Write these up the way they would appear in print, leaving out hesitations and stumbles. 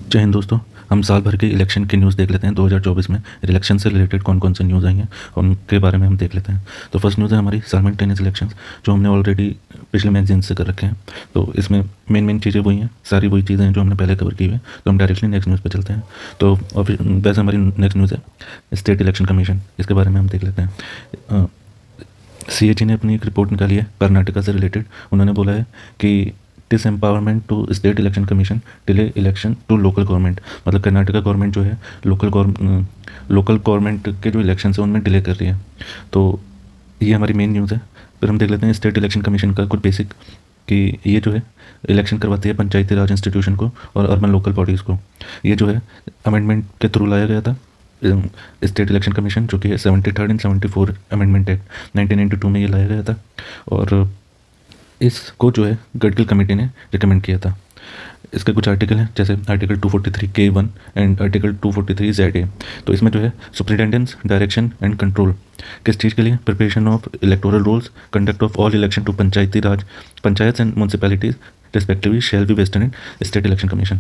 जय हिंद दोस्तों। हम साल भर के इलेक्शन की न्यूज़ देख लेते हैं। 2024 में इलेक्शन से रिलेटेड कौन कौन से न्यूज़ आई हैं और उनके बारे में हम देख लेते हैं। तो फर्स्ट न्यूज़ है हमारी साइमल्टेनियस इलेक्शंस, जो हमने ऑलरेडी पिछले मैगजीन से कर रखे हैं। तो इसमें मेन चीज़ें वही हैं, सारी वही चीज़ें हैं जो हमने पहले कवर की हुई हैं। तो हम डायरेक्टली नेक्स्ट न्यूज़ पर चलते हैं। तो और फिर वैसे हमारी नेक्स्ट न्यूज़ है स्टेट इलेक्शन कमीशन, इसके बारे में हम देख लेते हैं। CAG ने अपनी एक रिपोर्ट निकाली है कर्नाटका से रिलेटेड। उन्होंने बोला है कि disempowerment to state election commission delay election to local government. मतलब कर्नाटका गवर्नमेंट जो है लोकल गवर्नमेंट के जो इलेक्शन है उनमें डिले कर रही है। तो ये हमारी मेन न्यूज़ है। फिर हम देख लेते हैं स्टेट इलेक्शन कमीशन का कुछ बेसिक, कि ये जो है इलेक्शन करवाती है पंचायती राज इंस्टीट्यूशन को और अर्बन लोकल बॉडीज़ को। ये जो है अमेंडमेंट के थ्रू लाया गया था। स्टेट इलेक्शन कमीशन जो कि है 73rd एंड 74 अमेंडमेंट एक्ट 1992 में ये लाया गया था, और इसको जो है गडकरी कमेटी ने रिकमेंड किया था। इसके कुछ आर्टिकल हैं, जैसे article 243(k)(1) and article 243(ZA). तो इसमें जो है सुपरिटेंडेंस, डायरेक्शन एंड कंट्रोल किस चीज़ के लिए? Preparation of electoral rolls, conduct of all election to Panchayati Raj panchayat and municipalities respectively shall be vested in state election commission.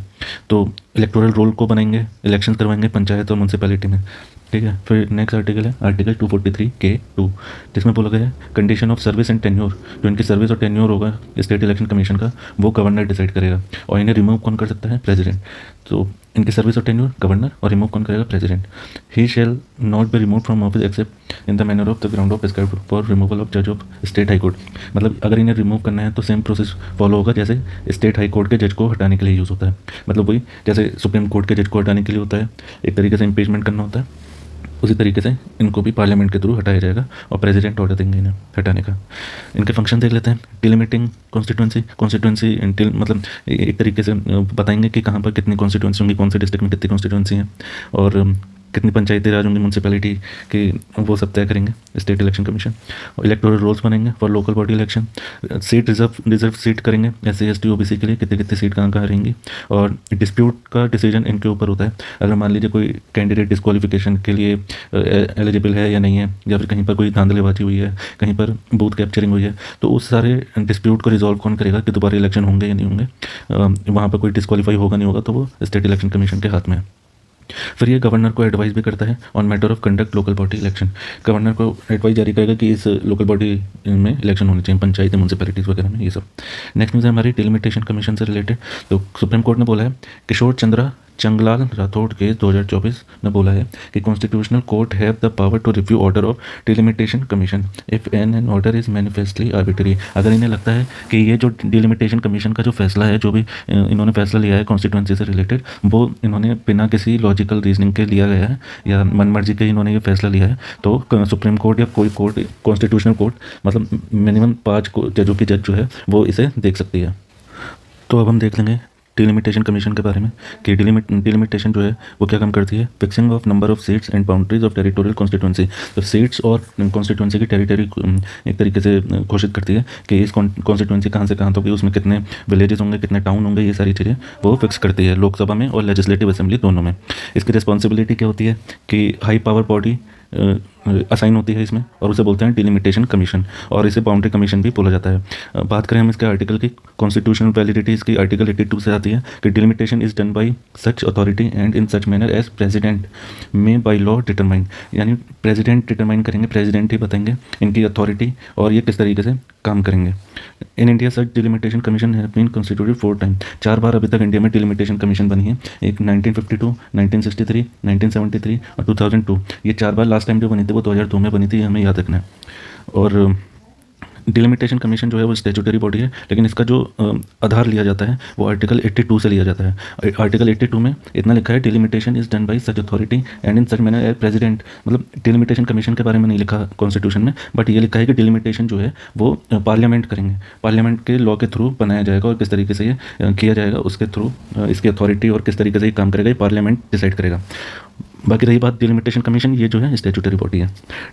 तो इलेक्टोरल रोल को बनाएंगे, इलेक्शन करवाएंगे पंचायत और म्यूनसिपैलिटी में। ठीक है। फिर नेक्स्ट आर्टिकल है आर्टिकल 243(k)(2), जिसमें बोला गया है condition of service and tenure. जो इनकी सर्विस और टेन्योर होगा स्टेट इलेक्शन कमीशन का, वो गवर्नर डिसाइड करेगा, और इन्हें रिमूव कौन कर सकता है? प्रेसिडेंट। तो इनकी सर्विस और टेन्योर गवर्नर, और रिमूव कौन करेगा? President. He shall not be remove from office accept in the manner of the ground of prescribed for removal of जज ऑफ स्टेट हाई कोर्ट। मतलब अगर इन्हें रिमूव करना है तो सेम प्रोसेस फॉलो होगा जैसे स्टेट हाई कोर्ट के जज को हटाने के लिए यूज़ होता है। मतलब वही जैसे सुप्रीम कोर्ट के जज को हटाने के लिए होता है, एक तरीके से इम्पीचमेंट करना होता है, उसी तरीके से इनको भी पार्लियामेंट के थ्रू हटाया जाएगा और प्रेसिडेंट ऑर्डर देंगे इन्हें हटाने का। इनके फंक्शन देख लेते हैं। डिलिमिटिंग कॉन्स्टिट्यूंसी मतलब एक तरीके से बताएंगे कि कहाँ पर कितनी कॉन्स्टिट्यूंसी होंगी, कौन से डिस्ट्रिक्ट में कितनी कॉन्स्टिट्यूंसी है, और कितनी पंचायती राज होंगी, म्यूनसिपैलिटी की, वो सब तय करेंगे स्टेट इलेक्शन कमीशन। और इलेक्टोरल रोल्स बनेंगे for local body election. Seat reserve seat करेंगे SC ST OBC के लिए, कितनी कितनी सीट कहाँ रहेंगी। और डिस्प्यूट का डिसीजन इनके ऊपर होता है। अगर मान लीजिए कोई कैंडिडेट डिस्क्वालिफिकेशन के लिए एलिजिबल है या नहीं है, या फिर कहीं पर कोई धांधलेबाजी हुई है, कहीं पर बूथ कैप्चरिंग हुई है, तो उस सारे डिस्प्यूट को रिजॉल्व कौन करेगा कि दोबारा इलेक्शन होंगे या नहीं होंगे। वहाँ पर कोई डिस्क्वालीफाई होगा नहीं होगा, तो वो स्टेट इलेक्शन कमीशन के हाथ में है। फिर ये गवर्नर को एडवाइस भी करता है on matter of conduct local body election. Governor को एडवाइस जारी करेगा कि इस लोकल बॉडी में इलेक्शन होने चाहिए, पंचायत म्यूनसिपैलिटीज़ वगैरह में, ये सब। नेक्स्ट न्यूज़ है हमारी डिलिमिटेशन कमीशन से रिलेटेड। तो सुप्रीम कोर्ट ने बोला है किशोर चंद्रा चंगलाल राठौड़ केस 2024 ने बोला है कि constitutional court have the power to review order of delimitation commission if an order is manifestly arbitrary. अगर इन्हें लगता है कि ये जो डिलिमिटेशन कमीशन का जो फैसला है, जो भी इन्होंने फैसला लिया है कॉन्स्टिट्यूंसी से रिलेटेड, वो इन्होंने बिना किसी लॉजिकल रीजनिंग के लिया गया है या मनमर्जी के इन्होंने ये फैसला लिया है, तो सुप्रीम कोर्ट या कोई कोर्ट, कॉन्स्टिट्यूशनल कोर्ट, मतलब मिनिमम 5 जजों की जज जो है वो इसे देख सकती है। तो अब हम देख लेंगे डिलिमिटेशन कमीशन के बारे में कि डिलिमिटेशन जो है वो क्या काम करती है? Fixing of number of seats and boundaries of territorial constituency. तो सीट्स और कॉन्स्टिट्यूंसी की टेरिटरी एक तरीके से घोषित करती है कि इस कॉन्स्टिट्यूंसी कहाँ से कहाँ तक, उसमें कितने विलेजेस होंगे, कितने टाउन होंगे, ये सारी चीज़ें वो फिक्स करती है लोकसभा में और लेजिस्लेटिव असेंबली दोनों में। इसकी रिस्पॉन्सिबिलिटी क्या होती है कि हाई पावर बॉडी असाइन होती है इसमें, और उसे बोलते हैं डिलिमिटेशन कमीशन, और इसे बाउंड्री कमीशन भी बोला जाता है। बात करें हम इसके आर्टिकल की, कॉन्स्टिट्यूशनल वैलिडिटी इसकी आर्टिकल 82 से आती है कि delimitation is done by such authority and in such manner as president may by law determined. यानी प्रेसिडेंट डिटरमाइन करेंगे, प्रेसिडेंट ही बताएंगे इनकी अथॉरिटी और ये किस तरीके से काम करेंगे। In India such delimitation commission have been constituted 4 time. 4 बार अभी तक इंडिया में डिलिमिटेशन कमीशन बनी है। एक 1952, 1963, 1973 और 2002। ये 4 बार लास्ट टाइम जो बनी थी वो 2002 में बनी थी, हमें याद रखना है। और डिलिमिटेशन कमीशन जो है वो स्टैट्यूटरी बॉडी है, लेकिन इसका जो आधार लिया जाता है वो आर्टिकल 82 से लिया जाता है। आर्टिकल 82 में इतना लिखा है delimitation is done by such authority and in such manner as president. मतलब डिलिमिटेशन कमीशन के बारे में नहीं लिखा कॉन्स्टिट्यूशन में, बट ये लिखा है कि डिलिमिटेशन जो है वो पार्लियामेंट करेंगे, पार्लियामेंट के लॉ के थ्रू बनाया जाएगा, और किस तरीके से ये किया जाएगा उसके थ्रू इसकी अथॉरिटी और किस तरीके से ये काम करेगा ये पार्लियामेंट डिसाइड करेगा। बाकी रही बात डिलिमिटेशन कमीशन, ये जो है स्टैट्यूटरी बॉडी है।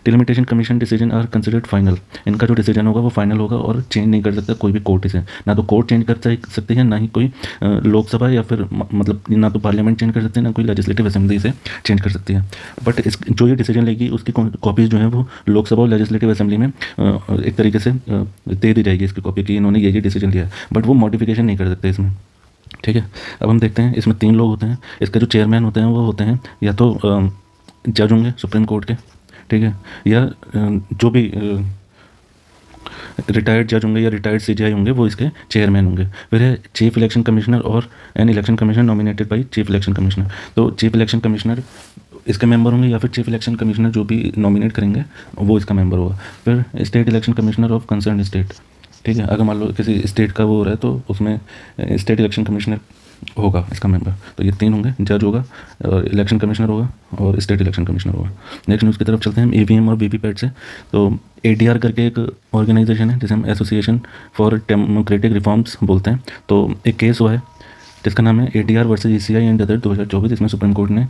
Delimitation commission decision are considered final. इनका जो डिसीजन होगा वो फाइनल होगा और चेंज नहीं कर सकता कोई भी कोर्ट इसे। ना तो कोर्ट चेंज कर सकती है, ना ही कोई लोकसभा या फिर मतलब ना तो पार्लियामेंट चेंज कर सकते हैं, ना कोई लेजिस्लेटिव असेंबली इसे चेंज कर सकती है। बट इस जो ये डिसीजन लेगी उसकी कॉपीज़ जो है वो लोकसभा और लेजिस्लेटिव असेंबली में एक तरीके से दे दी जाएगी इसकी कॉपी की इन्होंने ये डिसीजन लिया है, बट वो मॉडिफिकेशन नहीं कर सकते इसमें। ठीक है। अब हम देखते हैं इसमें 3 लोग होते हैं। इसके जो चेयरमैन होते हैं वो होते हैं या तो जज होंगे सुप्रीम कोर्ट के, ठीक है, या जो भी रिटायर्ड जज होंगे या रिटायर्ड सीजीआई होंगे वो इसके चेयरमैन होंगे। फिर है चीफ इलेक्शन कमिश्नर और an election commissioner nominated by chief election commissioner. तो चीफ इलेक्शन कमिश्नर इसके मेंबर होंगे या फिर चीफ इलेक्शन कमिश्नर जो भी नॉमिनेट करेंगे वो इसका मेंबर होगा। फिर state election commissioner of concern state, ठीक है, अगर मान लो किसी स्टेट का वो हो रहा है तो उसमें स्टेट इलेक्शन कमिश्नर होगा इसका मेंबर। तो ये 3 होंगे, जज होगा और इलेक्शन कमिश्नर होगा और स्टेट इलेक्शन कमिश्नर होगा। नेक्स्ट न्यूज़ की तरफ चलते हैं हम ईवीएम और वीवीपैट से। तो एडीआर करके एक ऑर्गेनाइजेशन है जिसे हम एसोसिएशन फॉर डेमोक्रेटिक रिफॉर्म्स बोलते हैं। तो एक केस हुआ है जिसका नाम है ADR versus ECI and other 2024। इसमें सुप्रीम कोर्ट ने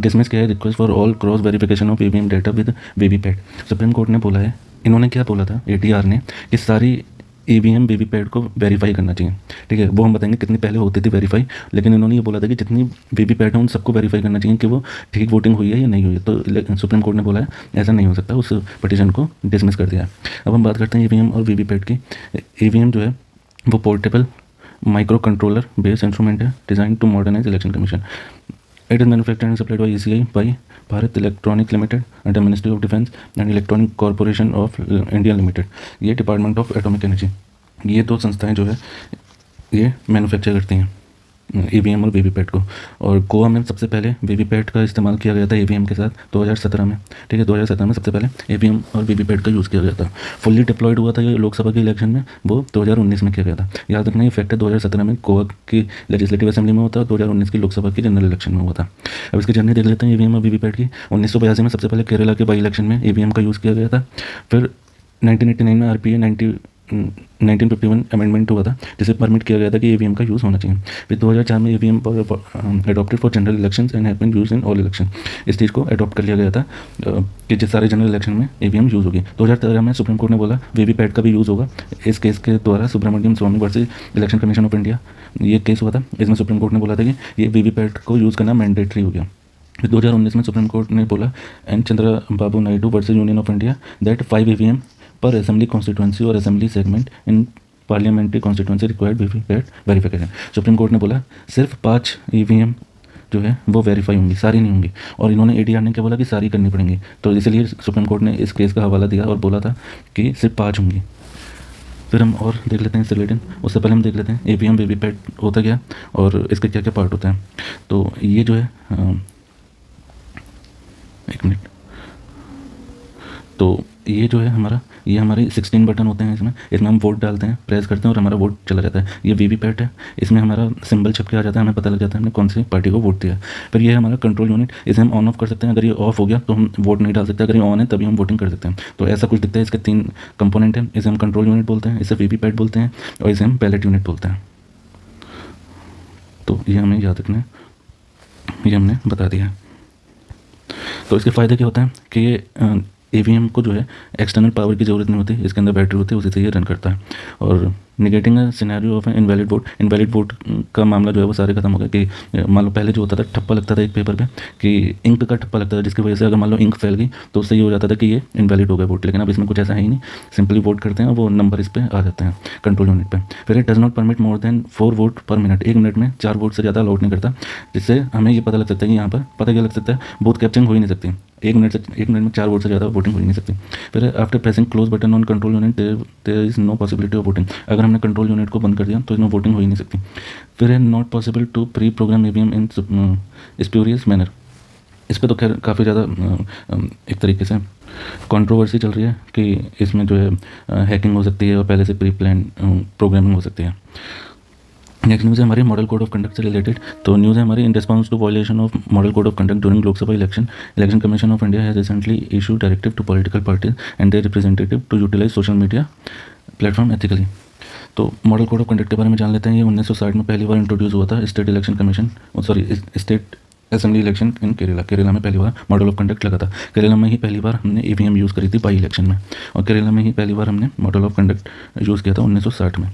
डिसमिस किया है request for all cross verification of EVM data with VVPAT. Supreme court ने बोला है, इन्होंने क्या बोला था एडीआर ने, कि सारी ईवीएम वीवीपैट को वेरीफाई करना चाहिए, ठीक है। वो हम बताएंगे कितनी पहले होती थी वेरीफाई, लेकिन इन्होंने ये बोला था कि जितनी वीवीपैट है उन सबको वेरीफाई करना चाहिए कि वो ठीक वोटिंग हुई है या नहीं हुई है। तो सुप्रीम कोर्ट ने बोला है ऐसा नहीं हो सकता, उस पिटीशन को डिसमिस कर दिया है। अब हम बात करते हैं ईवीएम और वीवीपैट की। ईवीएम जो है वो portable micro controller based instrument है design to modernise election commission. It is manufactured and supplied by ECI by Bharat electronic limited under ministry of defence and electronic corporation of India limited. ये department of atomic energy, ये 2 संस्थाएं जो है ये manufacture करती हैं EVM और VVPAT को। और गोवा में सबसे पहले वीवीपैट का इस्तेमाल किया गया था ईवीएम के साथ 2017 में, ठीक है। 2017 में सबसे पहले ईवीएम और वीवीपैट का यूज़ किया गया था। फुल्ली डिप्लॉयड हुआ था ये लोकसभा के इलेक्शन में, वो 2019 में किया गया था। याद रखना, इफेक्ट 2017 में गोवा की लेजिस्लेटिव असेंबली में होता है, 2019 की लोकसभा की जनरल इलेक्शन में हुआ था। अब इसकी जर्नी देख लेते हैं ईवीएम और वीवीपैट की। 1982 में सबसे पहले केरला के बाई इलेक्शन में ईवीएम का यूज़ किया गया था। फिर 1989 में आरपीए 1951 अमेंडमेंट हुआ था जिसे परमिट किया गया था कि ईवीएम का यूज़ होना चाहिए। फिर 2004 में EVM adopted for general elections and have been used in all election. इस चीज़ को अडॉप्ट कर लिया गया था कि जिस सारे जनरल इलेक्शन में ईवीएम यूज़ होगी। 2013 में सुप्रीम कोर्ट ने बोला वीवीपैट का भी यूज़ होगा। इस केस के द्वारा Subramaniam Swamy versus election commission of India ये केस हुआ था। इसमें सुप्रीम कोर्ट ने बोला था कि ये वीवीपैट को यूज़ करना मैंडेटरी हो गया। 2019 में सुप्रीम कोर्ट ने बोला N Chandrababu Naidu versus union of India that 5 EVM पर असेंबली कॉन्स्टिट्यूंसी और assembly segment in parliamentary constituency required VVPAT verification. Supreme court ने बोला सिर्फ 5 ईवीएम जो है वो वेरीफाई होंगी, सारी नहीं होंगी। और इन्होंने एडीआर ने क्या बोला कि सारी करनी पड़ेंगी। तो इसलिए सुप्रीम कोर्ट ने इस केस का हवाला दिया और बोला था कि सिर्फ 5 होंगी। फिर हम और देख लेते हैं इससे रिलेटेड। उससे पहले हम देख लेते हैं ईवीएम वीवीपैट होता क्या और इसके क्या क्या पार्ट होते हैं। तो ये जो है एक मिनट, तो ये जो है ये हमारे 16 बटन होते हैं। इसमें हम वोट डालते हैं, प्रेस करते हैं और हमारा वोट चला जाता है। ये वीवीपैट है, इसमें हमारा सिंबल छप के आ जाता है, हमें पता लग जाता है हमने कौन सी पार्टी को वोट दिया। फिर ये है हमारा कंट्रोल यूनिट, इसे हम ऑन ऑफ कर सकते हैं। अगर ये ऑफ हो गया तो हम वोट नहीं डाल सकते, अगर ये ऑन है तभी हम वोटिंग कर सकते हैं। तो ऐसा कुछ दिखता है। इसके 3 कंपोनेंट हैं, इसे हम कंट्रोल यूनिट बोलते हैं, इसे वीवीपैट बोलते हैं और इसे हम बैलेट यूनिट बोलते हैं। तो ये हमें याद रखना है, ये हमने बता दिया है। तो इसके फ़ायदे क्या होता है कि ये ईवीएम को जो है एक्सटर्नल पावर की ज़रूरत नहीं होती, इसके अंदर बैटरी होती है, उसी से ये रन करता है। और negating a scenario of invalid vote का मामला जो है वो सारे खत्म हो गया। कि मान लो पहले जो होता था ठप्पा लगता था एक पेपर पे, कि इंक का ठप्पा लगता था, जिसकी वजह से अगर मान लो इंक फैल गई तो उससे ये हो जाता था कि ये इनवैलिड हो गया वोट। लेकिन अब इसमें कुछ ऐसा है ही नहीं, सिंपली वोट करते हैं वो नंबर इस पर आ जाते हैं कंट्रोल यूनिट पर। फिर it does not permit more than 4 vote पर मिनट, 1 मिनट में 4 वोट से ज़्यादा अलाउड नहीं करता। जिससे हमें ये पता लग सकता है कि यहाँ पर पता क्या लग सकता है, बूथ कैप्चरिंग हो ही नहीं सकती। 1 मिनट में 4 वोट से ज़्यादा वोटिंग हो ही नहीं सकती। फिर after pressing close button on control unit there is no possibility of voting, अगर हमने कंट्रोल यूनिट को बंद कर दिया तो इसमें वोटिंग हो ही नहीं सकती। फिर है not possible to preprogram EVM in spurious manner. इस पर तो खैर काफ़ी ज़्यादा एक तरीके से कंट्रोवर्सी चल रही है कि इसमें जो है हैकिंग हो सकती है और पहले से प्री प्लान प्रोग्रामिंग हो सकती है। नेक्स्ट न्यूज़ है हमारी मॉडल कोड ऑफ कंडक्ट से रिलेटेड। तो न्यूज़ है हमारी, in response to violation of model code of conduct during Lok Sabha election commission of India has recently issue directive to political parties and their representative to utilise social media platform ethically. तो model code of conduct के बारे में जान लेते हैं। ये 1960 में पहली बार इंट्रोड्यूस हुआ था state election commission state assembly election in Kerala में पहली बार मॉडल ऑफ कंडक्ट लगा था। केरला में ही पहली बार हमने ईवीएम यूज़ करी थी बाई इलेक्शन में, और केरला में ही पहली बार हमने मॉडल ऑफ कंडक्ट यूज़ किया था 1960 में।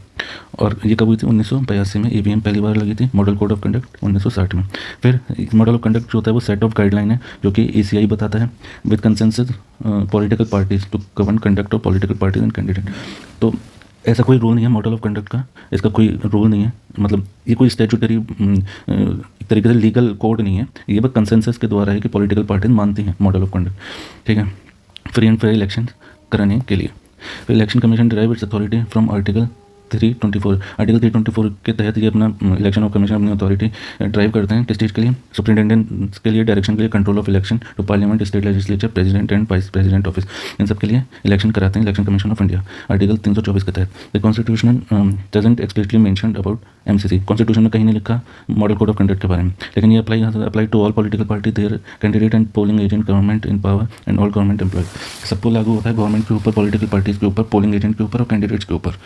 और ये कब हुई थी? 1982 में ईवीएम पहली बार लगी थी, मॉडल कोड ऑफ कंडक्ट 1960 में। फिर मॉडल ऑफ कंडक्ट जो होता है वो सेट ऑफ गाइडलाइन है जो कि ईसीआई बताता है with consensus political parties to govern conduct of political parties and candidate. तो ऐसा कोई रूल नहीं है मॉडल ऑफ कंडक्ट का, इसका कोई रूल नहीं है, मतलब ये कोई स्टैट्यूटरी एक तरीके से लीगल कोड नहीं है, ये बस कंसेंसस के द्वारा है कि पॉलिटिकल पार्टीज मानती हैं मॉडल ऑफ कंडक्ट, ठीक है। फ्री एंड फेयर इलेक्शन कराने के लिए फिर election commission derive it's authority from article 324 article 324 के तहत ये अपना इलेक्शन ऑफ कमीशन अपनी अथॉरिटी ड्राइव करते हैं किस चीज़ के लिए, सुप्रिंटेंडेंट के लिए, डायरेक्शन के लिए, control of election to parliament, state legislature, president and vice president office, इन सब के लिए इलेक्शन कराते हैं election commission of India article 324 के तहत। The constitution doesn't explicitly mentioned about MCC, constitution में कहीं नहीं लिखा मॉडल कोड ऑफ कंडक्ट के बारे में, लेकिन ये apply to all political party, their candidate and polling agent, government in power and all government employ, सबको लागू होता है गवर्नमेंट के ऊपर, पॉलिटिकल पार्टीज के ऊपर, पोलिंग एजेंट के ऊपर और कैंडिडेट्स के ऊपर।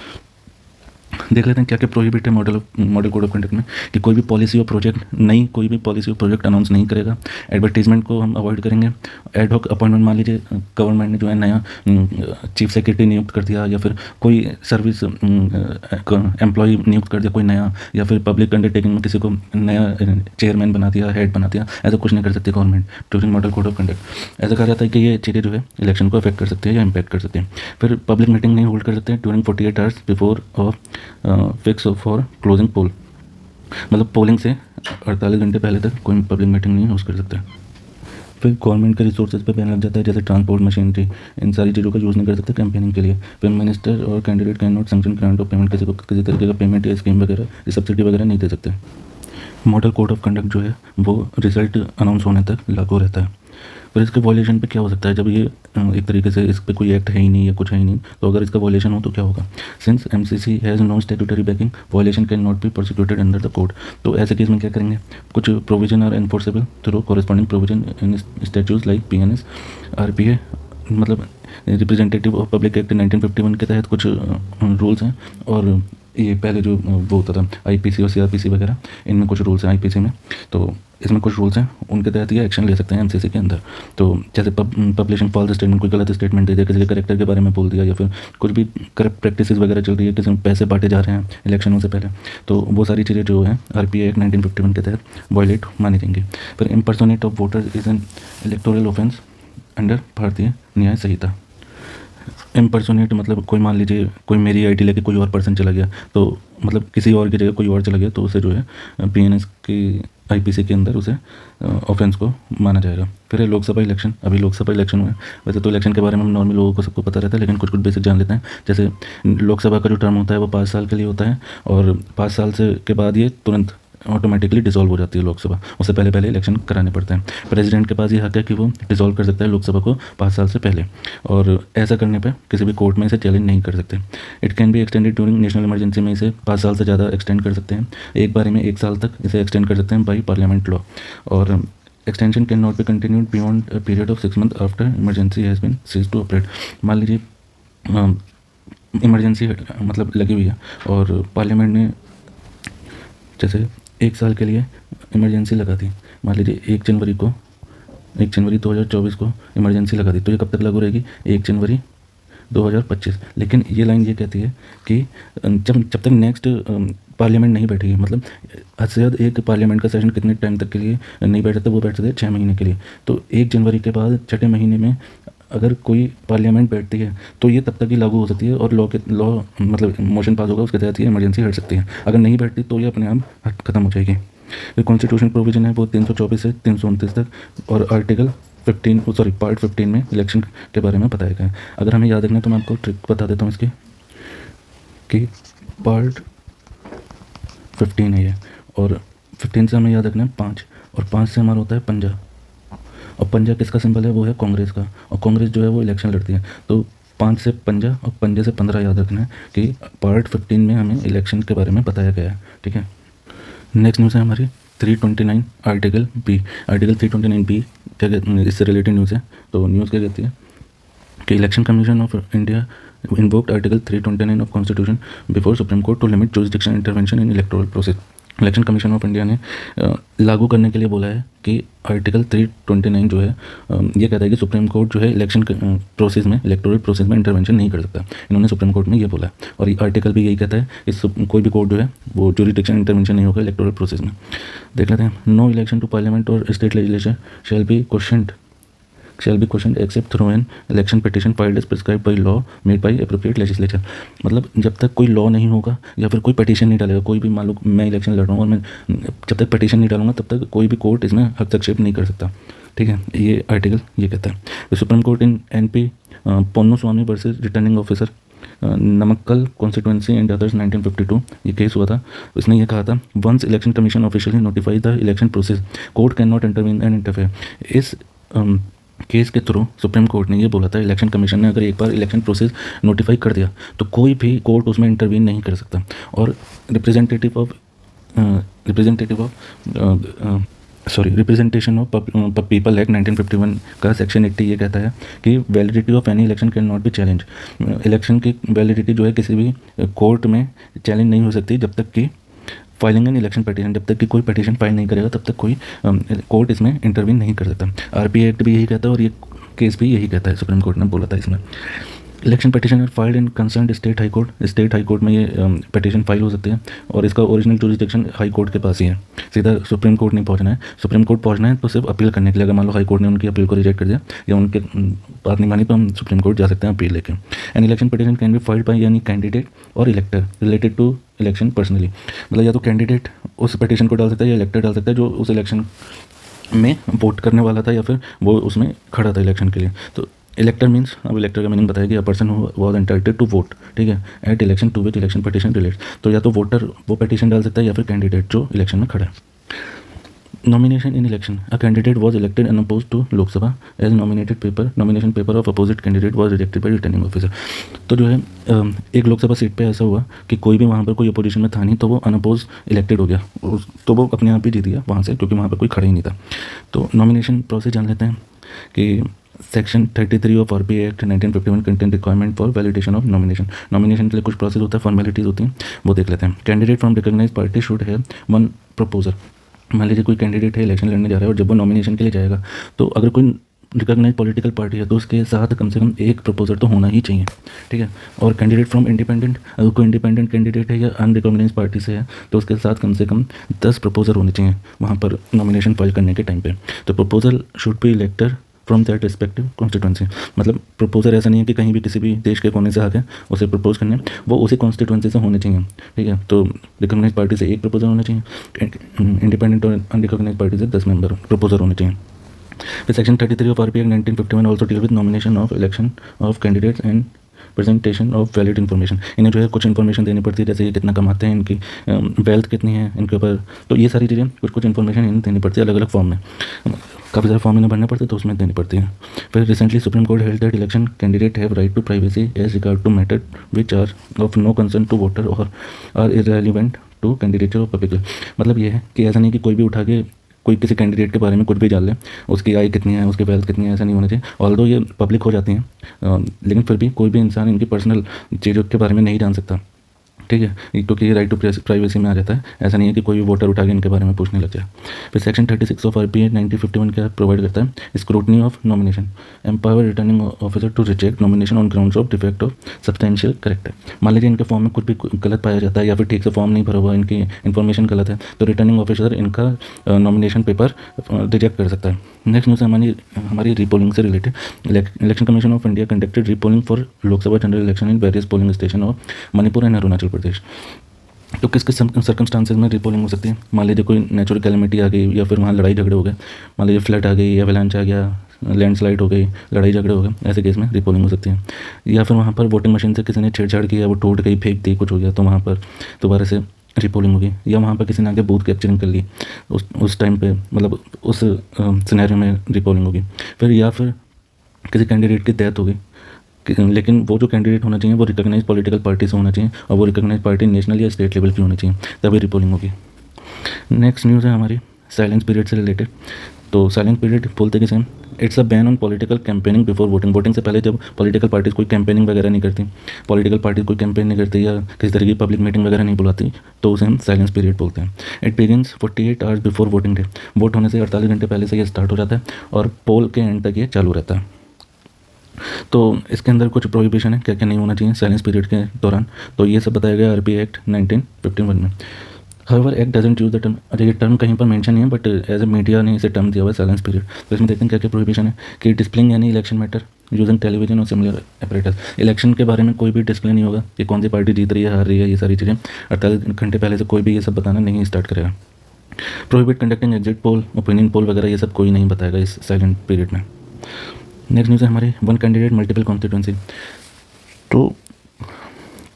देख लेते हैं क्या क्या प्रोहिबिट है मॉडल कोड ऑफ कंडक्ट में, कि कोई भी पॉलिसी और प्रोजेक्ट कोई भी पॉलिसी और प्रोजेक्ट अनाउंस नहीं करेगा, एडवर्टीजमेंट को हम अवॉइड करेंगे, एड हॉक अपॉइंटमेंट, मान लीजिए गवर्नमेंट ने जो है नया चीफ सेक्रेटरी नियुक्त कर दिया या फिर कोई सर्विस एम्प्लॉय नियुक्त कर दिया कोई नया, या फिर पब्लिक अंडरटेकिंग में किसी को नया चेयरमैन बना दिया, हेड बना दिया, ऐसा कुछ नहीं कर सकती government during model code of conduct. ऐसा कहा जाता है कि ये चीज़ें जो है इलेक्शन को अफेक्ट कर सकती है या इम्पैक्ट कर सकती है। फिर पब्लिक मीटिंग नहीं होल्ड कर सकते during 48 hours before of fix for closing poll, मतलब पोलिंग से 48 घंटे पहले तक कोई पब्लिक मीटिंग नहीं होस्ट कर सकता। फिर गवर्नमेंट के रिसोर्सेज पे बैन लग जाता है, जैसे ट्रांसपोर्ट मशीनरी, इन सारी चीज़ों का यूज़ नहीं कर सकते कैंपेनिंग के लिए। फिर मिनिस्टर और candidate can not sanction grant of payment, किसी को किसी तरीके का पेमेंट या स्कीम वगैरह या सब्सिडी वगैरह नहीं दे सकते। मॉडल कोड ऑफ कंडक्ट जो है वो रिजल्ट अनाउंस होने तक लागू रहता है। फिर इसके वॉल्यूशन पे क्या हो सकता है, जब ये एक तरीके से इस पर कोई एक्ट है ही नहीं या कुछ है ही नहीं, तो अगर इसका वॉल्यूशन हो तो क्या होगा, since MCC has no statutory backing violation can not be prosecuted under the code. तो ऐसे केस में क्या करेंगे, कुछ provision are enforceable through corresponding provision in statutes like PNS, RPA, मतलब रिप्रेजेंटेटिव ऑफ पब्लिक एक्ट 1951 के तहत कुछ रूल्स हैं, और ये पहले जो वो होता था आईपीसी और सीआरपीसी वगैरह, इनमें कुछ रूल्स हैं आईपीसी में, तो इसमें कुछ रूल्स हैं, उनके तहत ये एक्शन ले सकते हैं एमसीसी के अंदर। तो जैसे पब्लिशिंग फॉल्स स्टेटमेंट, कोई गलत स्टेटमेंट दे दिया, किसी के करेक्टर के बारे में बोल दिया, या फिर कुछ भी करप्ट प्रैक्टिसेस वगैरह चल रही है, किसी में पैसे बांटे जा रहे हैं इलेक्शनों से पहले, तो वो सारी चीज़ें जो हैं आरपीए एक्ट 1951 के तहत वायलेट मानी जाएंगी। फिर impersonate of voter is an electoral offence under भारतीय न्याय संहिता। इम्पर्सोनेट मतलब कोई, मान लीजिए कोई मेरी आईडी लेके कोई और पर्सन चला गया, तो मतलब किसी और की जगह कोई और चला गया, तो उसे जो है पीएनएस की आईपीसी के अंदर उसे ऑफेंस को माना जाएगा। फिर है लोकसभा इलेक्शन, अभी लोकसभा इलेक्शन हुआ है, वैसे तो इलेक्शन के बारे में नॉर्मल लोगों को सबको पता रहता है, लेकिन कुछ कुछ बेसिक जान लेते हैं। जैसे लोकसभा का जो टर्म होता है वो 5 साल के लिए होता है, और 5 साल से के बाद ये तुरंत ऑटोमेटिकली डिसॉल्व हो जाती है लोकसभा, उससे पहले पहले इलेक्शन कराने पड़ते हैं। प्रेसिडेंट के पास ये हक है कि वो डिसॉल्व कर सकता है लोकसभा को 5 साल से पहले, और ऐसा करने पे किसी भी कोर्ट में इसे चैलेंज नहीं कर सकते। It can be extended during national emergency में इसे 5 साल से ज़्यादा एक्सटेंड कर सकते हैं, एक बारी में 1 साल तक इसे एक्सटेंड कर सकते हैं बाई पार्लियामेंट लॉ, और extension can not be continued beyond a period of 6 month after emergency has been cease to operate. मान लीजिए इमरजेंसी मतलब लगी हुई है और पार्लियामेंट ने जैसे 1 साल के लिए इमरजेंसी लगा दी, मान लीजिए 1 जनवरी 2024 को इमरजेंसी लगा दी, तो ये कब तक लागू रहेगी, 1 जनवरी 2025। लेकिन ये लाइन ये कहती है कि जब तक नेक्स्ट पार्लियामेंट नहीं बैठेगी, मतलब हद से ज़्यादा एक पार्लियामेंट का सेशन कितने टाइम तक के लिए नहीं बैठ सकता, वो बैठ सकते हैं 6 महीने के लिए। तो 1 जनवरी के बाद 6ठे महीने में अगर कोई पार्लियामेंट बैठती है तो ये तब तक ही लागू हो सकती है, और लॉ मतलब मोशन पास होगा उसके तहत ये इमरजेंसी हट सकती है। अगर नहीं बैठती तो ये अपने आप खत्म हो जाएगी। जो कॉन्स्टिट्यूशन प्रोविजन है वो 324 से 329 तक, और आर्टिकल पार्ट 15 में इलेक्शन के बारे में बताया गया है। अगर हमें याद रखना है तो मैं आपको ट्रिक बता देता हूँ इसकी, कि पार्ट 15 है ये, और 15 से हमें याद रखना है 5, और 5 से हमारा होता है पंजा, और पंजा किसका सिंबल है, वो है कांग्रेस का, और कांग्रेस जो है वो इलेक्शन लड़ती है। तो 5 से पंजा और पंजे से 15 याद रखना है कि पार्ट 15 में हमें इलेक्शन के बारे में बताया गया है, ठीक है। नेक्स्ट न्यूज़ है हमारी 329 आर्टिकल बी। आर्टिकल 329 बी क्या इससे रिलेटेड न्यूज़ है, तो न्यूज़ क्या कहती है कि election commission of India invoked article 329 of constitution before supreme court to limit jurisdiction intervention in electoral process. Election commission of India ने लागू करने के लिए बोला है कि आर्टिकल 329 जो है ये कहता है कि सुप्रीम कोर्ट जो है इलेक्शन प्रोसेस में, इलेक्टोरल प्रोसेस में इंटरवेंशन नहीं कर सकता। इन्होंने सुप्रीम कोर्ट में ये बोला है, और ये आर्टिकल भी यही कहता है कि कोई भी कोर्ट जो है वो जुरिसडिक्शन इंटरवेंशन नहीं होगा इलेक्टोरल प्रोसेस में। देख लेते हैं। नो इलेक्शन टू पार्लियामेंट और state legislature shall be questioned shall be question except through an election petition filed as prescribe by law made by appropriate legislature. मतलब जब तक कोई लॉ नहीं होगा या फिर कोई पिटिशन नहीं डालेगा, कोई भी मान लो मैं इलेक्शन लड़ रहा हूँ और मैं जब तक पिटिशन नहीं डालूंगा तब तक कोई भी कोर्ट इसमें हस्तक्षेप नहीं कर सकता। ठीक है, ये आर्टिकल ये कहता है। Supreme court in NP Ponnuswamy versus returning officer Namakkal constituency and others 1952 ये केस हुआ था। इसने ये कहा था once election commission officially notify the election process court can not intervene and interfere. इस केस के थ्रू सुप्रीम कोर्ट ने ये बोला था इलेक्शन कमीशन ने अगर एक बार इलेक्शन प्रोसेस नोटिफाई कर दिया तो कोई भी कोर्ट उसमें इंटरवीन नहीं कर सकता। और रिप्रेजेंटेशन ऑफ पीपल एक्ट 1951 का सेक्शन 80 ये कहता है कि validity of any election can not B challenge. Election की वैलिडिटी जो है किसी भी कोर्ट में चैलेंज नहीं हो सकती जब तक कि फाइलिंग एन इलेक्शन पिटीशन, जब तक कि कोई पिटीशन फाइल नहीं करेगा तब तक कोई कोर्ट इसमें इंटरवीन नहीं कर सकता। RPA एक्ट भी यही कहता है और ये केस भी यही कहता है, सुप्रीम कोर्ट ने बोला था इसमें। Election petition filed in concern state high court में ये पिटीशन फाइल हो सकती है और इसका ओरिजिनल जुरिसडिक्शन हाई कोर्ट के पास ही है, सीधा सुप्रीम कोर्ट नहीं पहुंचना है। सुप्रीम कोर्ट पहुंचना है तो सिर्फ अपील करने के लिए, अगर मान लो हाई कोर्ट ने उनकी अपील को रिजेक्ट कर दिया या उनके बात नहीं मानी तो हम सुप्रीम कोर्ट जा सकते हैं अपील लेके। An election petition can be filed by any candidate और elector related to election personally. मतलब या तो कैंडिडेट उस पिटीशन को डाल सकता है या इलेक्टर डाल सकता है जो उस इलेक्शन में वोट करने वाला था या फिर वो उसमें खड़ा था इलेक्शन के लिए। तो इलेक्टर मीन्स, अब इलेक्टर का मीनिंग बताया कि a person who was entitled to vote, ठीक है, at election to which election petition relates. तो या तो वोटर वो पिटीशन डाल सकता है या फिर कैंडिडेट जो इलेक्शन में खड़ा है। Nomination in election, a candidate was elected and opposed to Lok Sabha as nomination paper of opposite candidate was rejected by returning officer. तो जो है एक लोकसभा सीट पे ऐसा हुआ कि कोई भी वहाँ पर कोई अपोजिशन में था नहीं तो वो अनअपोज इलेक्टेड हो गया, तो वो अपने आप ही जीत गया वहाँ से क्योंकि वहाँ पर कोई खड़ा ही नहीं था। तो नॉमिनेशन प्रोसेस जान लेते हैं कि section 33 of RPA act 1951 content requirement for validation of nomination के लिए कुछ प्रोसेस होता है, फॉर्मेलिटीज़ होती हैं, वो देख लेते हैं। Candidate from recognised party should have one proposer. मान लीजिए कोई कैंडिडेट है इलेक्शन लड़ने जा रहा है और जब वो नॉमिनेशन के लिए जाएगा तो अगर कोई रिकॉग्नाइज पॉलिटिकल पार्टी है तो उसके साथ कम से कम एक प्रपोजर तो होना ही चाहिए, ठीक है। और कैंडिडेट फ्रॉम इंडिपेंडेंट, अगर कोई इंडिपेंडेंट कैंडिडेट है या अनरिकॉग्नाइज पार्टी से है तो उसके साथ कम से कम 10 प्रपोजर होने चाहिए वहाँ पर नॉमिनेशन फाइल करने के टाइम पे। तो proposal should be इलेक्टर from that respective constituency. मतलब प्रपोजर ऐसा नहीं है कि कहीं भी किसी भी देश के कोने से आके उसे प्रपोज करने, वो उसी कॉन्स्टिट्यूंसी से होने चाहिए, ठीक है। तो रिकॉग्नाइज पार्टी से एक प्रपोजर होना चाहिए, इंडिपेंडेंट और अनरिकॉग्नाइज पार्टी से 10 मेंबर प्रपोजर होने चाहिए। फिर section 33 of RPA 1951 also deal with nomination of election of candidates and presentation of valid information. इन्हें जो है कुछ इन्फॉर्मेशन देनी पड़ती है, जैसे ये कितना कमाते हैं, इनकी वेल्थ कितनी है, इनके ऊपर, तो ये सारी चीज़ें कुछ इन्फॉर्मेशन इन्हें देनी पड़ती है अलग अलग फॉर्म में, काफ़ी सारे फॉर्म इन्हें भरने पड़ते हैं तो उसमें देनी पड़ती है। फिर recently supreme court held that election candidate have right to privacy as regard to matter which are of no concern to voter और are irrelevant to candidature of public. मतलब ये है कि ऐसा नहीं कि कोई भी उठा के कोई किसी कैंडिडेट के बारे में कुछ भी जान ले, उसकी आय कितनी है, उसकी वेल्थ कितनी है, ऐसा नहीं होना चाहिए। ऑल्दो ये पब्लिक हो जाती हैं लेकिन फिर भी कोई भी इंसान इनकी पर्सनल चीज़ों के बारे में नहीं जान सकता, ठीक है, क्योंकि ये राइट टू प्राइवेसी में आ जाता है। ऐसा नहीं है कि कोई भी वोटर उठा के इनके बारे में पूछने लग जाए। फिर सेक्शन 36 ऑफ RPA 1951 क्या प्रोवाइड करता है, scrutiny of nomination, empower returning officer to reject nomination on grounds of defect of substantial character. मान लीजिए इनके फॉर्म में कुछ भी गलत पाया जाता है या फिर ठीक से फॉर्म नहीं भरा हुआ, इनकी इन्फॉर्मेशन गलत है, तो रिटर्निंग ऑफिसर इनका नॉमिनेशन पेपर रिजेक्ट कर सकता है। नेक्स्ट न्यूज़ हमारी रीपोलिंग से related. Election commission of India conducted repolling for Lok Sabha general election in various polling station of Manipur and Arunachal Pradesh. तो किस किस सर्कमस्टांसेस में रीपोलिंग हो सकती है, मान लीजिए कोई नेचुरल कैलेमिटी आ गई या फिर वहाँ लड़ाई झगड़े हो गए, मान लीजिए फ्लड आ गई, एवलांच आ गया, लैंडस्लाइड हो गई, लड़ाई झगड़े हो गए, ऐसे केस में रीपोलिंग हो सकती है। या फिर वहाँ पर वोटिंग मशीन से किसी ने छेड़छाड़ की या वो टूट गई, फेंक दी, कुछ हो गया तो वहाँ पर दोबारा से रीपोलिंग होगी। या वहाँ पर किसी ने आगे बूथ कैप्चरिंग कर ली, उस टाइम पे मतलब उस सिनेरियो में रीपोलिंग होगी। फिर या फिर किसी कैंडिडेट की डेथ हो गई, लेकिन वो जो कैंडिडेट होना चाहिए वो रिकॉग्नाइज पॉलिटिकल पार्टी से होना चाहिए और वो रिकॉग्नाइज पार्टी नेशनल या स्टेट लेवल की होनी चाहिए, तभी रिपोलिंग होगी। नेक्स्ट न्यूज़ है हमारी साइलेंस पीरियड से रिलेटेड। तो साइलेंस पीरियड बोलते किसे हैं, it's a ban on political campaigning before voting. Voting से पहले जब पॉलिटिकल पार्टीज कोई कैंपेनिंग वगैरह नहीं करती, पॉलिटिकल पार्टी कोई कैंपेन नहीं करती या किसी तरह की पब्लिक मीटिंग वगैरह नहीं बुलाती, तो उसे हम साइलेंस पीरियड बोलते हैं। It begins 48 hours before voting day. Vote होने से 48 घंटे पहले से ये स्टार्ट हो जाता है और पोल के एंड तक ये चालू रहता है। तो इसके अंदर कुछ प्रोहिबिशन है, क्या क्या नहीं होना चाहिए साइलेंस पीरियड के दौरान, तो ये सब बताया गया RPA एक्ट 1951 में। However act doesn't use the term, अच्छा ये टर्म कहीं पर मेंशन नहीं है बट एज ए मीडिया ने इसे टर्म दिया हुआ है साइलेंस पीरियड। तो इसमें देखते हैं क्या क्या प्रोहिबिशन है कि डिस्प्लेइंग यानी इलेक्शन मैटर यूजिंग टेलीविजन और सिमिलर अपरेटस। इलेक्शन के बारे में कोई भी डिस्प्ले नहीं होगा कि कौन सी पार्टी जीत रही है हार रही है, ये सारी चीज़ें 48 घंटे पहले से कोई भी ये सब बताना नहीं स्टार्ट करेगा। Prohibit conducting exit poll, opinion poll वगैरह ये सब कोई नहीं बताएगा इस साइलेंट पीरियड में। नेक्स्ट न्यूज़ है हमारी वन कैंडिडेट मल्टीपल कॉन्स्टिट्यूंसी। तो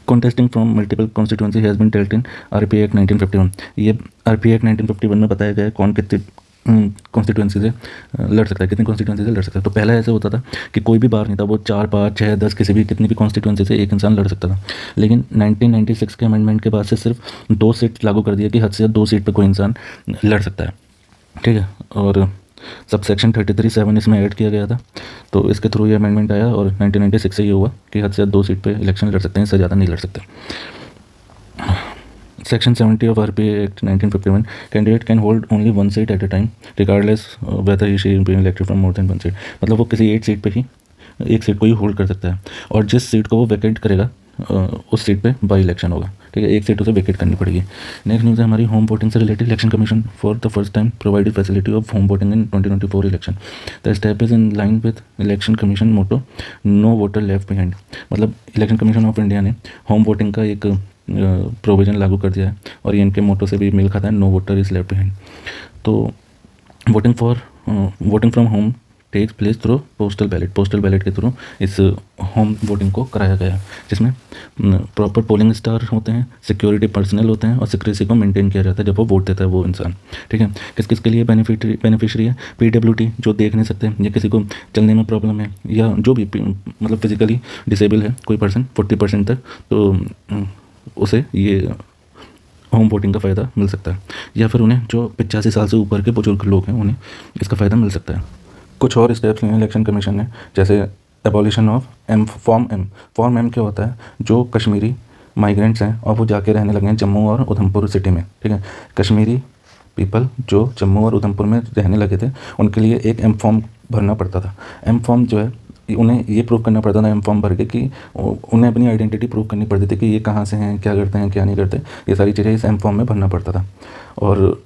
contesting from multiple constituency has been dealt in RPA act 1951। ये आरपीए एक्ट 1951 में बताया गया है कौन कितनी कॉन्स्टिट्यूंसी से लड़ सकता है, कितनी कॉन्स्टिट्यूंसी से लड़ सकता है। तो पहला ऐसे होता था कि कोई भी बार नहीं था, वो 4, 5, 6, 10 किसी भी कितनी भी कॉन्स्टिट्यूंसी से एक इंसान लड़ सकता था। लेकिन 1996 के अमेंडमेंट के बाद से सिर्फ 2 सीट लागू कर दिया कि हद से ज़्यादा 2 सीट पर कोई इंसान लड़ सकता है, ठीक है। और सब सेक्शन 33(7) इसमें ऐड किया गया था, तो इसके थ्रू ये अमेंडमेंट आया और 1996 से ये हुआ कि हद से ज़्यादा 2 सीट पे इलेक्शन लड़ सकते हैं, इससे ज़्यादा नहीं लड़ सकते। Section 70 of RPA act 1951, candidate can hold only 1 seat at a time regardless weather he she being elected from more than 1 seat. मतलब वो किसी एक सीट पे ही एक सीट को ही होल्ड कर सकता है और जिस सीट को वो वैकेंट करेगा उस सीट पे बाई इलेक्शन होगा, ठीक है। एक सीट उसे वैकेट करनी पड़ेगी। नेक्स्ट न्यूज़ है हमारी होम वोटिंग से related. Election commission for the first time provided facility of home voting in 2024 election. The step is in line with election commission motto no voter left behind. मतलब election commission of India ने home voting का एक provision लागू कर दिया है और ये इनके मोटो से भी मेल खाता है, no voter is left behind. तो voting from home takes place through postal ballot. Postal ballot के थ्रू इस होम वोटिंग को कराया गया है, जिसमें प्रॉपर पोलिंग स्टार होते हैं, सिक्योरिटी पर्सनल होते हैं और सिक्रेसी को मेंटेन किया जाता है जब वो वोट देता है वो इंसान, ठीक है। किस किस के लिए बेनिफिशरी है? पीडब्ल्यूडी जो देख नहीं सकते या किसी को चलने में प्रॉब्लम है या जो भी मतलब फिजिकली डिसेबल है कोई पर्सन 40% तक, तो उसे ये होम वोटिंग का फ़ायदा मिल सकता है। या फिर उन्हें जो 85 साल से ऊपर के बुजुर्ग लोग हैं उन्हें इसका फ़ायदा मिल सकता है। कुछ और स्टेप्स लिए इलेक्शन कमीशन ने, जैसे abolition of form M. Form M क्या होता है? जो कश्मीरी माइग्रेंट्स हैं और वो जाके रहने लगे हैं जम्मू और उधमपुर सिटी में, ठीक है। कश्मीरी पीपल जो जम्मू और उधमपुर में रहने लगे थे उनके लिए एक एम फॉर्म भरना पड़ता था। एम फॉर्म जो है उन्हें ये प्रूव करना पड़ता था एम फॉर्म भर के कि उन्हें अपनी आइडेंटिटी प्रूव करनी पड़ती थी कि ये कहाँ से हैं, क्या करते हैं, क्या नहीं करते, ये सारी चीज़ें इस एम फॉर्म में भरना पड़ता था। और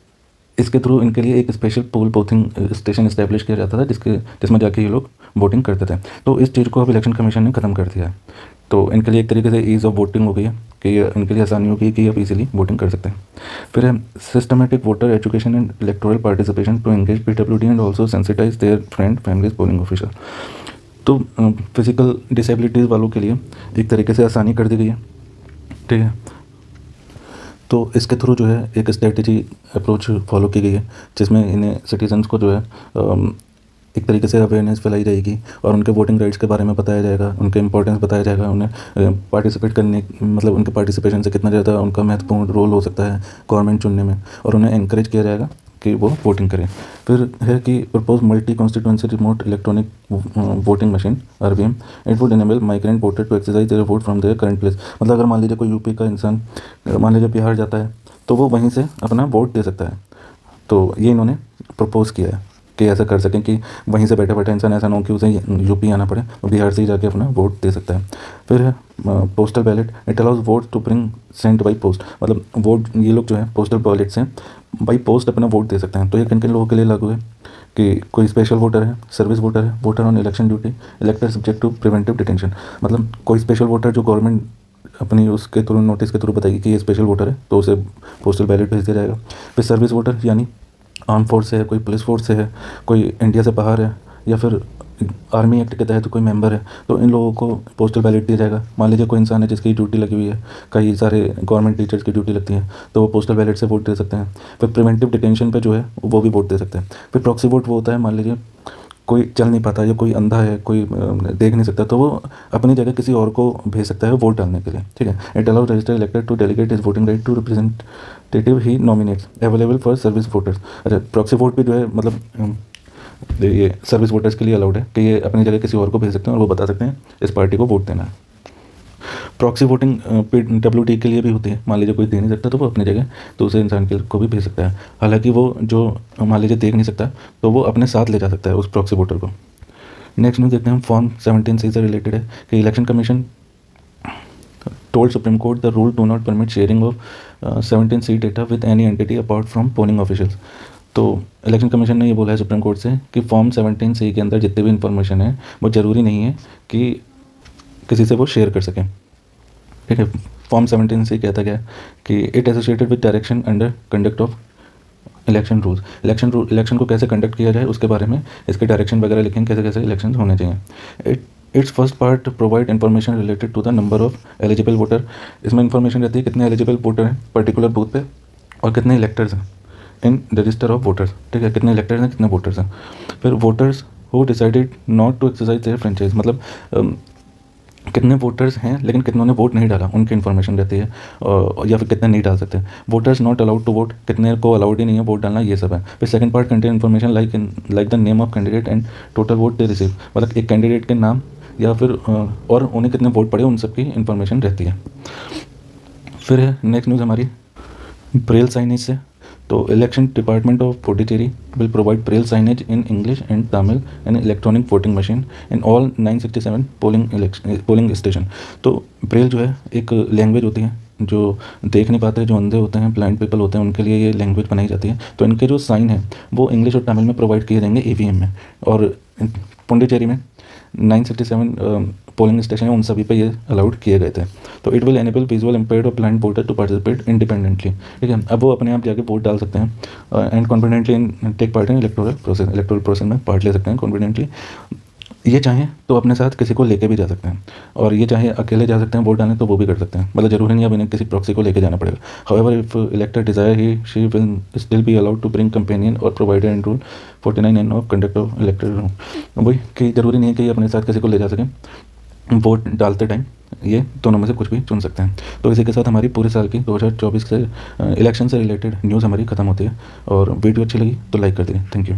इसके थ्रू इनके लिए एक स्पेशल पोल वोटिंग स्टेशन इस्टेब्लिश किया जाता था जिसमें जाके ये लोग वोटिंग करते थे। तो इस चीज़ को अब इलेक्शन कमीशन ने ख़त्म कर दिया है। तो इनके लिए एक तरीके से ईज़ ऑफ वोटिंग हो गई है कि इनके लिए आसानी हो गई कि अब इजीली वोटिंग कर सकते हैं। फिर है systematic voter education and electoral participation to engage PWD and also sensitise their friend families polling officer. तो फिजिकल डिसेबिलिटीज़ वालों के लिए एक तरीके से आसानी कर दी गई है, ठीक है। तो इसके थ्रू जो है एक स्ट्रेटजी अप्रोच फॉलो की गई है जिसमें इन्हें सिटीजन्स को जो है एक तरीके से अवेयरनेस फैलाई जाएगी और उनके वोटिंग राइट्स के बारे में बताया जाएगा, उनके इंपॉर्टेंस बताया जाएगा, उन्हें पार्टिसिपेट करने मतलब उनके पार्टिसिपेशन से कितना ज़्यादा उनका महत्वपूर्ण रोल हो सकता है गवर्नमेंट चुनने में, और उन्हें इनक्रेज किया जाएगा कि वो वोटिंग करें। फिर है कि propose multi constituency remote electronic voting machine (RVM). It would enable migrant voter to exercise their vote from their current place. मतलब अगर मान लीजिए कोई यूपी का इंसान मान लीजिए बिहार जाता है तो वो वहीं से अपना वोट दे सकता है। तो ये इन्होंने प्रपोज़ किया है कि ऐसा कर सकें कि वहीं से बैठा बैठा इंसान ऐसा ना हो कि उसे यूपी आना पड़े, तो बिहार से ही जाके अपना वोट दे सकता है। फिर है postal ballot. It allows vote to bring sent by post. मतलब वोट ये लोग जो है पोस्टल बैलेट से बाई पोस्ट अपना वोट दे सकते हैं। तो ये किन किन लोगों के लिए लागू है कि कोई स्पेशल वोटर है, सर्विस वोटर है, voter on election duty, elector subject to preventive detention. मतलब कोई स्पेशल वोटर जो गवर्नमेंट अपनी उसके थ्रू नोटिस के थ्रू बताएगी कि ये स्पेशल वोटर है तो उसे पोस्टल बैलेट भेज दिया जाएगा। फिर सर्विस वोटर यानी आर्म फोर्स से है, कोई पुलिस फोर्स से है, कोई इंडिया से बाहर है या फिर आर्मी एक्ट के तहत कोई मेंबर है, तो इन लोगों को पोस्टल बैलेट दिया जाएगा। मान लीजिए कोई इंसान है जिसकी ड्यूटी लगी हुई है, कई सारे गवर्नमेंट टीचर्स की ड्यूटी लगती है, तो वो पोस्टल बैलेट से वोट दे सकते हैं। फिर प्रिवेंटिव डिटेंशन पे जो है वो भी वोट दे सकते हैं। फिर प्रॉक्सी वोट वो होता है, मान लीजिए कोई चल नहीं पाता या कोई अंधा है, कोई देख नहीं सकता, तो वो अपनी जगह किसी और को भेज सकता है वोट डालने के लिए, ठीक है। It allow register elected to delegate is voting right to representative he nominates available for service voters. अच्छा, प्रॉक्सी वोट भी जो है मतलब ये सर्विस वोटर्स के लिए अलाउड है कि ये अपनी जगह किसी और को भेज सकते हैं और वो बता सकते हैं इस पार्टी को वोट देना है। प्रॉक्सी वोटिंग PWD के लिए भी होती है। मान लीजिए कोई दे नहीं सकता तो वो अपनी जगह दूसरे इंसान के को भी भेज सकता है। हालांकि वो जो मान लीजिए देख नहीं सकता तो वो अपने साथ ले जा सकता है उस प्रॉक्सी वोटर को। नेक्स्ट न्यूज़ देखते हैं, फॉर्म 17C से रिलेटेड है कि election commission told Supreme Court the rule do not permit sharing of 17C data with any entity apart from polling officials. तो इलेक्शन कमीशन ने ये बोला है सुप्रीम कोर्ट से कि फॉर्म 17C के अंदर जितनी भी इंफॉर्मेशन है वो ज़रूरी नहीं है कि किसी से वो शेयर कर सकें। ठीक है, फॉर्म 17C कहता क्या कि it associated with direction under conduct of election rules. Election को कैसे कंडक्ट किया जाए उसके बारे में इसके डायरेक्शन वगैरह लिखेंगे, कैसे कैसे इलेक्शन होने चाहिए। It's first part provide information related to the number of eligible voter. इसमें इन्फॉर्मेशन रहती है कितने एलिजिबल वोटर हैं पर्टिकुलर बूथ पे और कितने इलेक्टर्स हैं इन रजिस्टर ऑफ वोटर्स। ठीक है, कितने इलेक्टर्स हैं कितने वोटर्स हैं। फिर voters who decided not to exercise their franchise, मतलब कितने वोटर्स हैं लेकिन कितनों ने वोट नहीं डाला उनकी इन्फॉर्मेशन रहती है, या फिर कितने नहीं डाल सकते। Voters not allowed to vote, कितने को अलाउड ही नहीं है वोट डालना, ये सब है। फिर second part contain information like the name of candidate and total vote they receive, मतलब एक कैंडिडेट के नाम या फिर और उन्हें कितने वोट पड़े उन सब की इन्फॉर्मेशन रहती है। फिर है नेक्स्ट न्यूज़ हमारी ब्रेल साइनेज से। तो election department of Puducherry will provide Braille signage in English and Tamil and electronic voting machine in all 967 polling station. तो ब्रेल जो है एक लैंग्वेज होती है, जो देख नहीं पाते, जो अंधे होते हैं, ब्लाइंड पीपल होते हैं, उनके लिए ये लैंग्वेज बनाई जाती है। तो इनके जो साइन है वो इंग्लिश और तमिल में प्रोवाइड किए जाएंगे ईवीएम में, और पुडुचेरी में 967 पोलिंग स्टेशन है उन सभी पे ये अलाउड किए गए थे। तो it will enable visual impaired और blind voter to participate independently. ठीक है, अब वो अपने आप जाके वोट डाल सकते हैं and confidently in take part in electoral process में पार्ट ले सकते हैं कॉन्फिडेंटली। ये चाहें तो अपने साथ किसी को लेके भी जा सकते हैं, और ये चाहे अकेले जा सकते हैं वोट डालने तो वो भी कर सकते हैं, मतलब जरूरी नहीं अब इन्हें किसी प्रॉक्सी को लेके जाना पड़ेगा। However if elector desire he she will still be allowed to bring companion और provided in rule 49 of conduct of electoral. वही कि ज़रूरी नहीं है कि अपने साथ किसी को ले जा सकें, वोट डालते टाइम ये दोनों में से कुछ भी चुन सकते हैं। तो इसी के साथ हमारी पूरे साल की 2024 से इलेक्शन से रिलेटेड न्यूज़ हमारी ख़त्म होती है। और वीडियो अच्छी लगी तो लाइक कर दीजिए। Thank you.